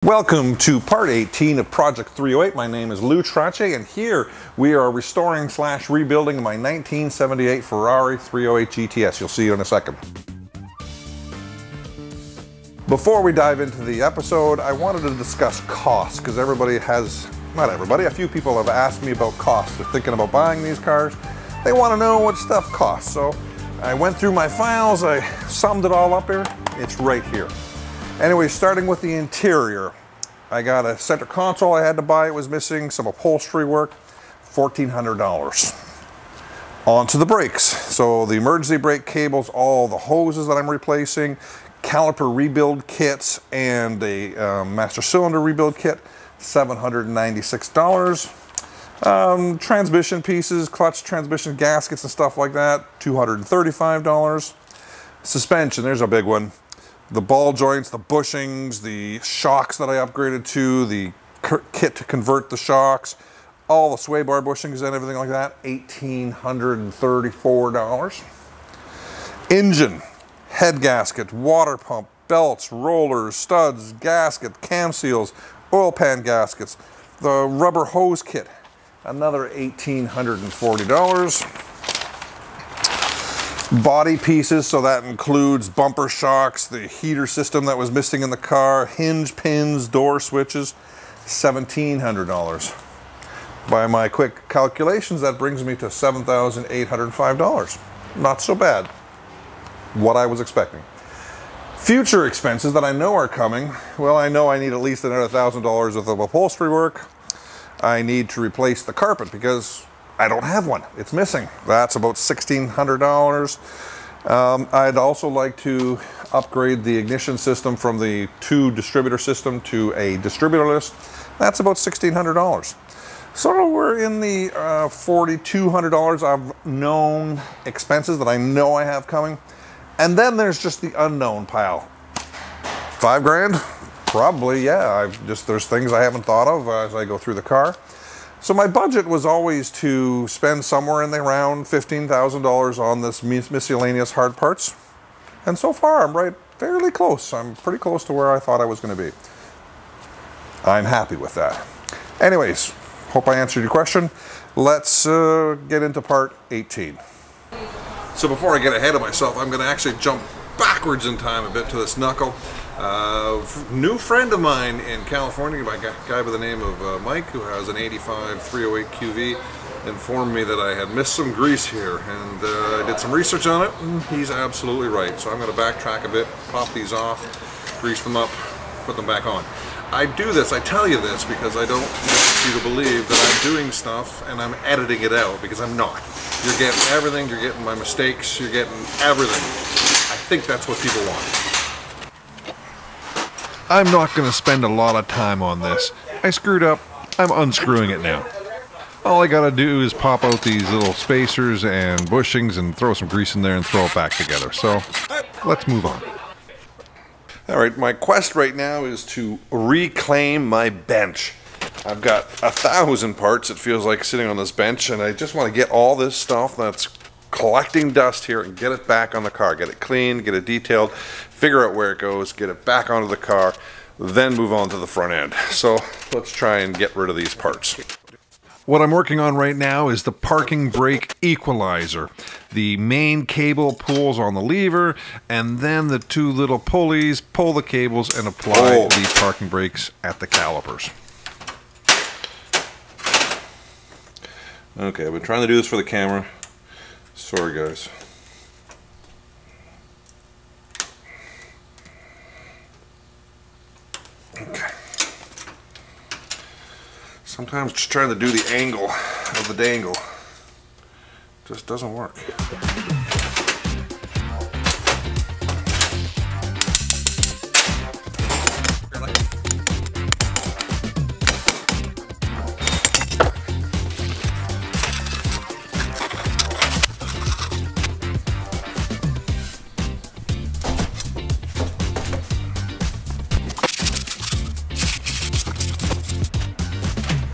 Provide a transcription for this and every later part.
Welcome to part 18 of Project 308. My name is Trottier, and here we are restoring / rebuilding my 1978 Ferrari 308 GTS. You'll see it in a second. Before we dive into the episode, I wanted to discuss costs, because a few people have asked me about costs. They're thinking about buying these cars. They want to know what stuff costs. So I went through my files, I summed it all up here. It's right here. Anyway, starting with the interior, I got a center console I had to buy. It was missing, some upholstery work, $1,400. On to the brakes. So the emergency brake cables, all the hoses that I'm replacing, caliper rebuild kits, and a master cylinder rebuild kit, $796. Transmission pieces, clutch, transmission gaskets and stuff like that, $235. Suspension, there's a big one. The ball joints, the bushings, the shocks that I upgraded to, the kit to convert the shocks, all the sway bar bushings and everything like that, $1,834. Engine, head gasket, water pump, belts, rollers, studs, gasket, cam seals, oil pan gaskets, the rubber hose kit, another $1,840. Body pieces, so that includes bumper shocks, the heater system that was missing in the car, hinge pins, door switches, $1,700. By my quick calculations, that brings me to $7,805. Not so bad. What I was expecting. Future expenses that I know are coming, well, I know I need at least another $1,000 worth of upholstery work. I need to replace the carpet because I don't have one. It's missing. That's about $1,600. I'd also like to upgrade the ignition system from the 2 distributor system to a distributorless. That's about $1,600. So we're in the $4,200 of known expenses that I know I have coming. And then there's just the unknown pile. $5 grand? Probably, yeah. There's things I haven't thought of as I go through the car. So my budget was always to spend somewhere in the around $15,000 on this miscellaneous hard parts. And so far, I'm fairly close. I'm pretty close to where I thought I was going to be. I'm happy with that. Anyways, hope I answered your question. Let's get into part 18. So before I get ahead of myself, I'm going to actually jump backwards in time a bit to this knuckle. New friend of mine in California, a guy by the name of Mike, who has an 85 308 QV, informed me that I had missed some grease here, and I did some research on it, and he's absolutely right. So I'm going to backtrack a bit, pop these off, grease them up, put them back on. I do this, I tell you this, because I don't want you to believe that I'm doing stuff and I'm editing it out, because I'm not. You're getting everything, you're getting my mistakes, you're getting everything. I think that's what people want. I'm not going to spend a lot of time on this. I screwed up. I'm unscrewing it now. All I got to do is pop out these little spacers and bushings and throw some grease in there and throw it back together. So let's move on. Alright, my quest right now is to reclaim my bench. I've got 1,000 parts, it feels like, sitting on this bench, and I just want to get all this stuff that's collecting dust here and get it back on the car, get it cleaned, get it detailed, figure out where it goes, get it back onto the car, then move on to the front end. So let's try and get rid of these parts. What I'm working on right now is the parking brake equalizer. The main cable pulls on the lever, and then the 2 little pulleys pull the cables and apply the parking brakes at the calipers. Okay, I've been trying to do this for the camera. Sorry, guys. Okay. Sometimes just trying to do the angle of the dangle just doesn't work.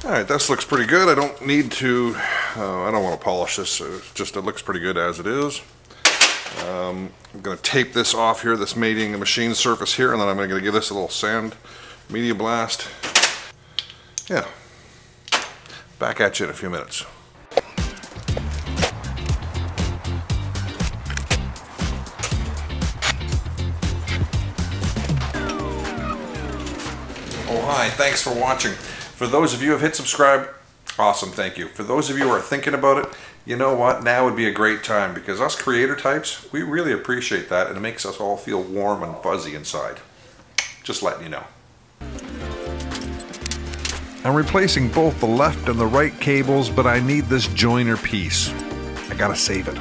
Alright, this looks pretty good. I don't need to, I don't want to polish this, it looks pretty good as it is. I'm going to tape this off here, this mating machine surface here, and then I'm going to give this a little sand Media blast. Yeah. Back at you in a few minutes. Oh hi, thanks for watching. For those of you who have hit subscribe, awesome, thank you. For those of you who are thinking about it, you know what, now would be a great time because us creator types, we really appreciate that and it makes us all feel warm and fuzzy inside. Just letting you know. I'm replacing both the left and the right cables, but I need this joiner piece. I gotta save it.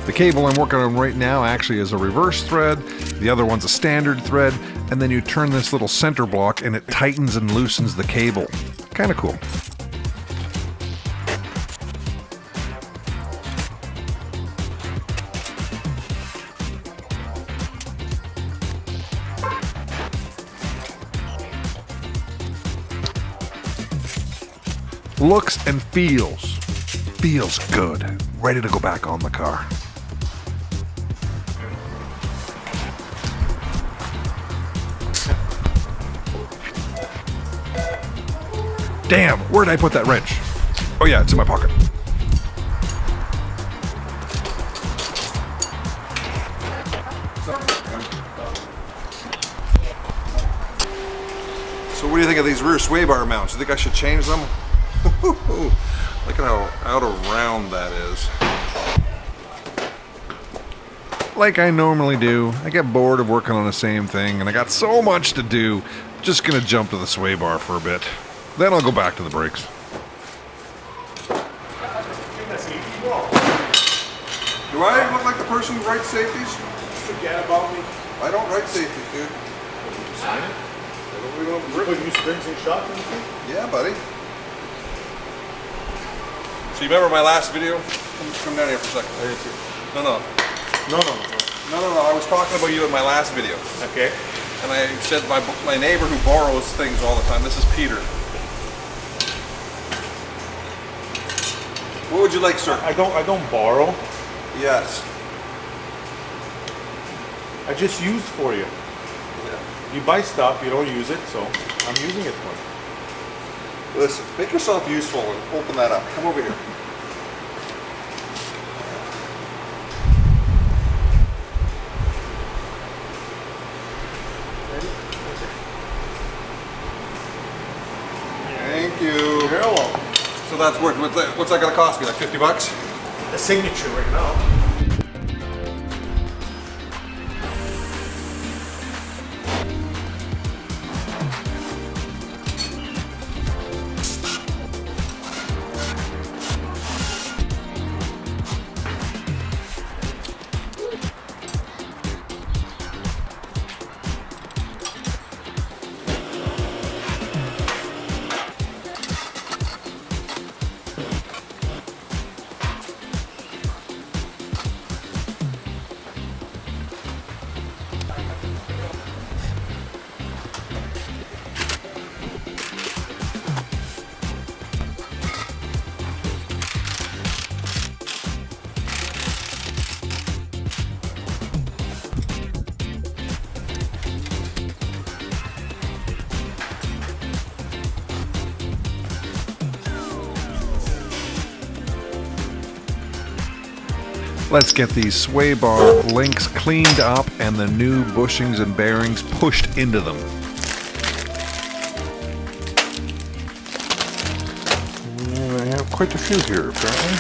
The cable I'm working on right now actually is a reverse thread, the other one's a standard thread, and then you turn this little center block and it tightens and loosens the cable. Kinda cool. Looks and feels good. Ready to go back on the car. Damn, where did I put that wrench? Oh yeah, it's in my pocket. So what do you think of these rear sway bar mounts? You think I should change them? Look at how out of round that is. Like I normally do, I get bored of working on the same thing and I got so much to do. Just gonna jump to the sway bar for a bit. Then I'll go back to the brakes. Do I look like the person who writes safeties? Forget about me. I don't write safeties, dude. Sign it? You put new springs and shocks in the thing? Yeah, buddy. So you remember my last video? Come down here for a second. I didn't see it. No. I was talking about you in my last video. Okay. And I said my neighbor who borrows things all the time. This is Peter. What would you like, sir? I don't borrow. Yes. I just used for you. Yeah. You buy stuff, you don't use it, so I'm using it for you. Listen, make yourself useful and open that up. Come over here. Ready? Thank you. You're welcome. So that's worth, what's that gonna cost me, like 50 bucks? The signature right now. Let's get these sway bar links cleaned up and the new bushings and bearings pushed into them. I have quite a few here, apparently.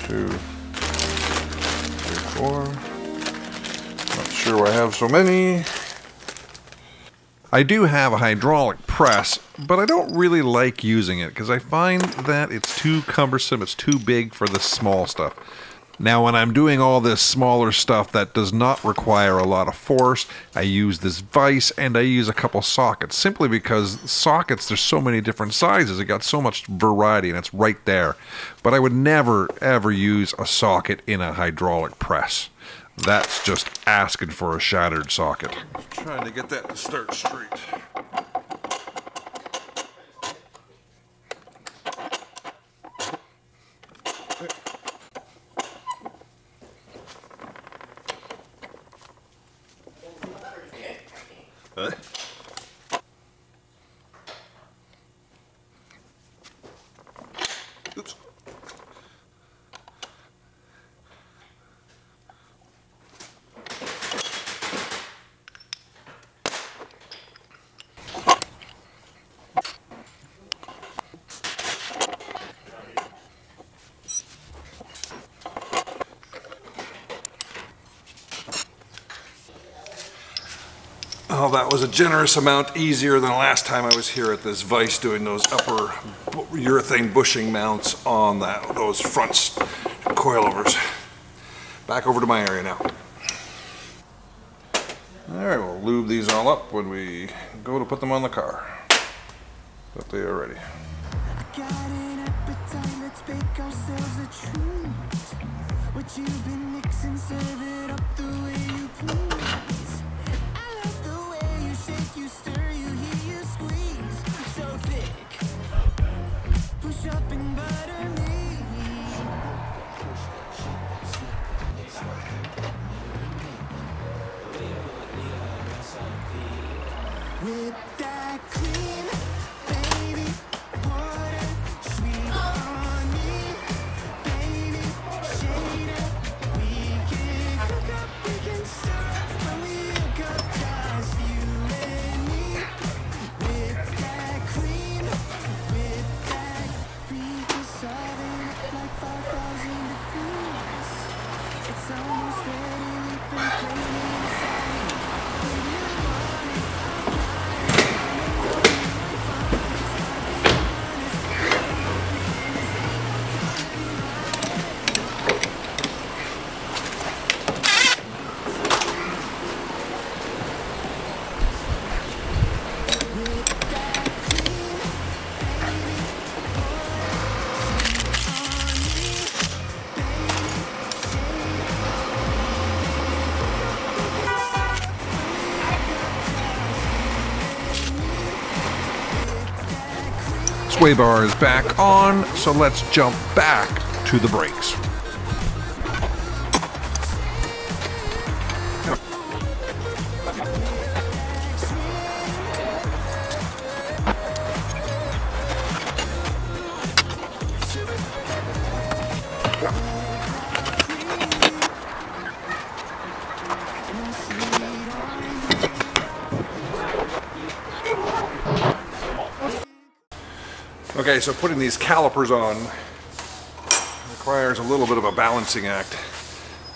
2, 3, 4. Not sure why I have so many. I do have a hydraulic press, but I don't really like using it because I find that it's too cumbersome, it's too big for the small stuff. Now when I'm doing all this smaller stuff that does not require a lot of force, I use this vise and I use a couple sockets, simply because sockets, there's so many different sizes, it got so much variety and it's right there. But I would never ever use a socket in a hydraulic press. That's just asking for a shattered socket. Trying to get that to start straight. Huh? Well, that was a generous amount easier than last time I was here at this vise doing those upper urethane bushing mounts on those front coilovers. Back over to my area now. Alright, we'll lube these all up when we go to put them on the car. But they are ready. Got an appetite, let's bake ourselves a treat. What you've been mixing, serve it up the way you please. I love the way you shake, you stir, you hear, you squeeze. So thick, push up and butter me. With that cream, baby, pour it sweet on me, baby, shade it. We can cook up, we can start when we hook up, just you and me. With that cream, it's solving like 5,000 degrees. It's almost ready, we've been playing inside. When you want it, Sway bar is back on, so let's jump back to the brakes. Okay, so putting these calipers on requires a little bit of a balancing act.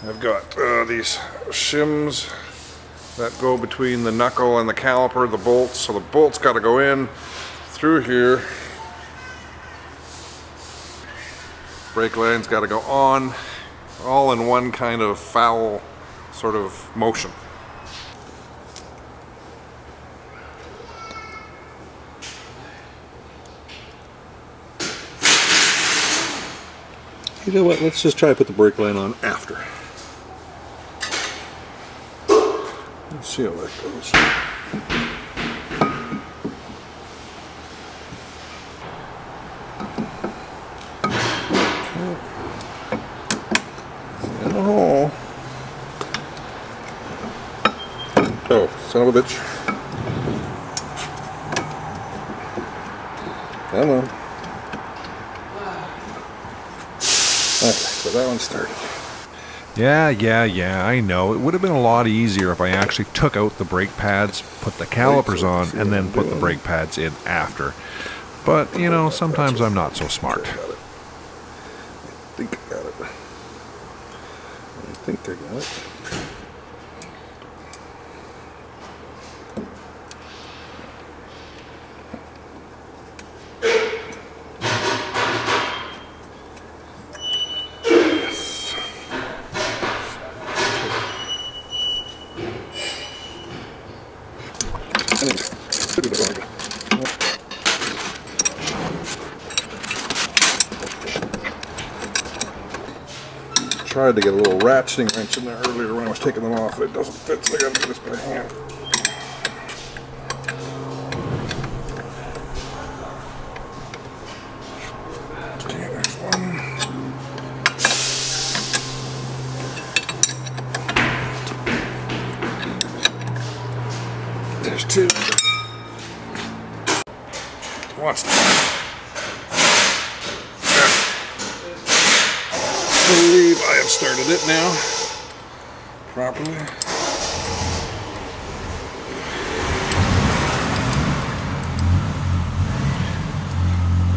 I've got these shims that go between the knuckle and the caliper, the bolts. So the bolts got to go in through here. Brake line's got to go on, all in one kind of foul sort of motion. You know what, let's just try to put the brake line on after. Let's see how that goes. In the hole. Oh, son of a bitch. Come on. Okay, so that one started. Yeah, I know. It would have been a lot easier if I actually took out the brake pads, put the calipers on, and then put the brake pads in after. But, you know, sometimes I'm not so smart. I think I got it. I think I got it. Tried to get a little ratcheting wrench in there earlier when I was taking them off. It doesn't fit, so I gotta do this by hand. Okay, there's one. There's two. Watch that. I believe I have started it now properly.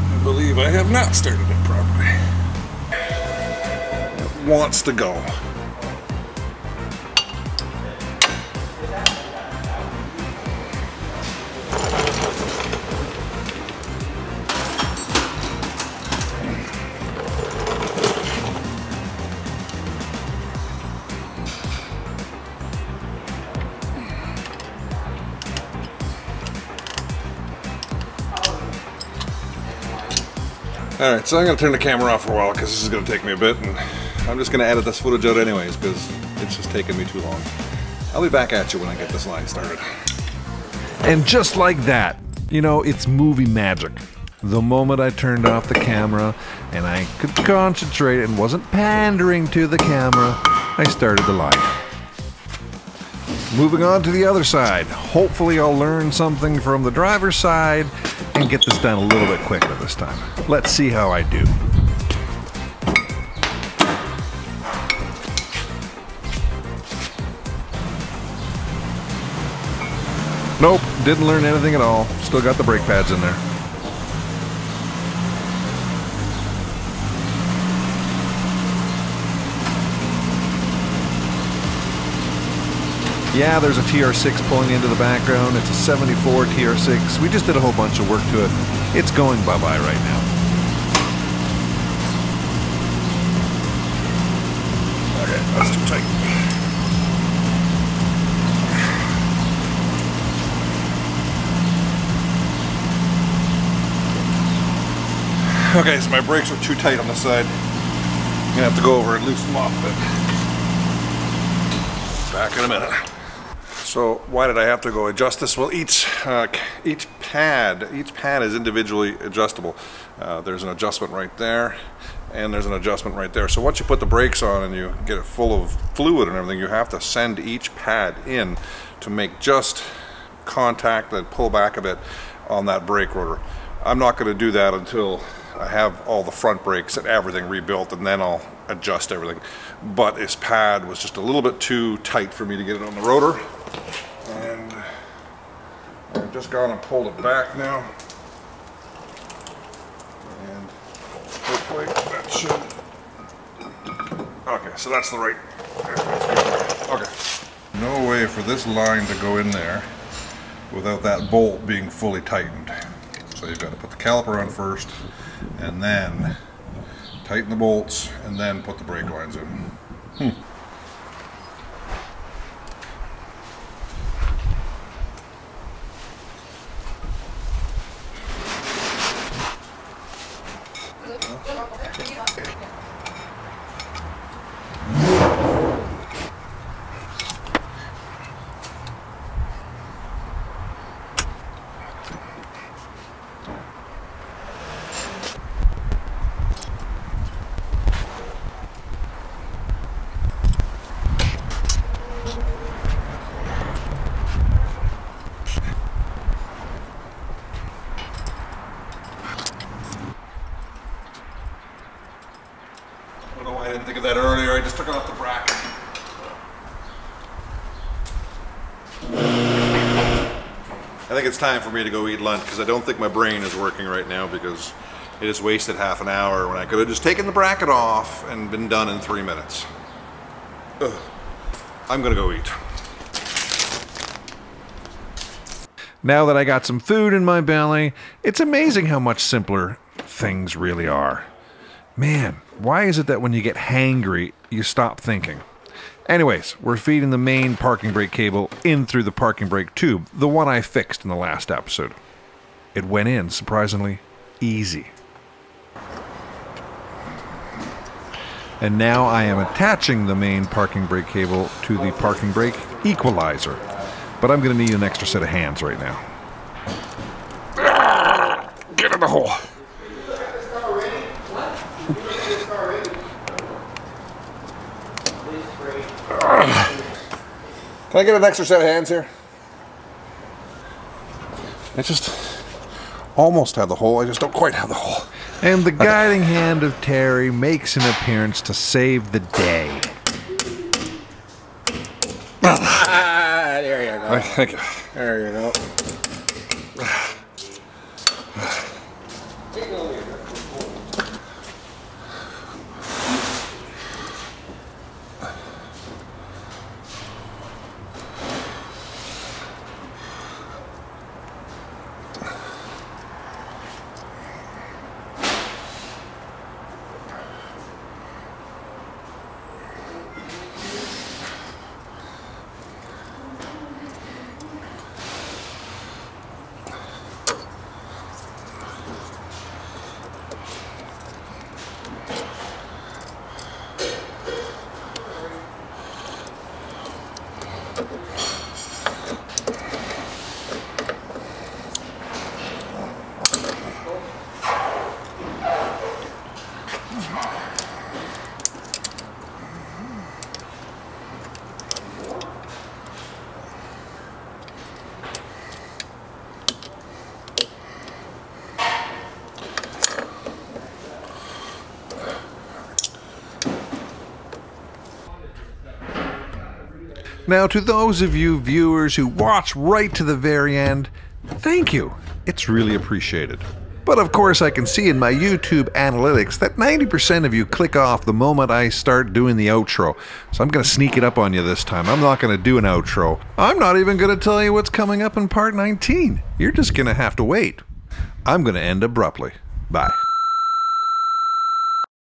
I believe I have not started it properly. It wants to go. Alright, so I'm going to turn the camera off for a while because this is going to take me a bit, and I'm just going to edit this footage out anyways because it's just taking me too long. I'll be back at you when I get this line started. And just like that, you know, it's movie magic. The moment I turned off the camera and I could concentrate and wasn't pandering to the camera, I started the line. Moving on to the other side. Hopefully I'll learn something from the driver's side and get this done a little bit quicker this time. Let's see how I do. Nope, didn't learn anything at all. Still got the brake pads in there. Yeah, there's a TR6 pulling into the background. It's a 74 TR6. We just did a whole bunch of work to it. It's going bye-bye right now. Okay, that's too tight. Okay, so my brakes are too tight on the side. I'm gonna have to go over and loosen them off a bit. Back in a minute. So why did I have to go adjust this? Well, each pad is individually adjustable. There's an adjustment right there, and there's an adjustment right there. So once you put the brakes on and you get it full of fluid and everything, you have to send each pad in to make just contact and pull back a bit on that brake rotor. I'm not going to do that until I have all the front brakes and everything rebuilt, and then I'll adjust everything. But this pad was just a little bit too tight for me to get it on the rotor, and I've just gone and pulled it back now, and hopefully that should... Okay, so that's the right... Okay. No way for this line to go in there without that bolt being fully tightened. So you've got to put the caliper on first, and then tighten the bolts, and then put the brake lines in. I don't know why I didn't think of that earlier. I just took it off the bracket. I think it's time for me to go eat lunch because I don't think my brain is working right now because it has wasted half an hour when I could have just taken the bracket off and been done in 3 minutes. Ugh. I'm gonna go eat. Now that I got some food in my belly, it's amazing how much simpler things really are. Man, why is it that when you get hangry, you stop thinking? Anyways, we're feeding the main parking brake cable in through the parking brake tube, the one I fixed in the last episode. It went in surprisingly easy. And now I am attaching the main parking brake cable to the parking brake equalizer. But I'm going to need an extra set of hands right now. Get in the hole. Can I get an extra set of hands here? I just almost have the hole, I just don't quite have the hole. And the guiding hand of Terry makes an appearance to save the day. There you go. Thank you. There you go. Now, to those of you viewers who watch right to the very end, thank you. It's really appreciated. But of course, I can see in my YouTube analytics that 90% of you click off the moment I start doing the outro. So I'm going to sneak it up on you this time. I'm not going to do an outro. I'm not even going to tell you what's coming up in part 19. You're just going to have to wait. I'm going to end abruptly. Bye.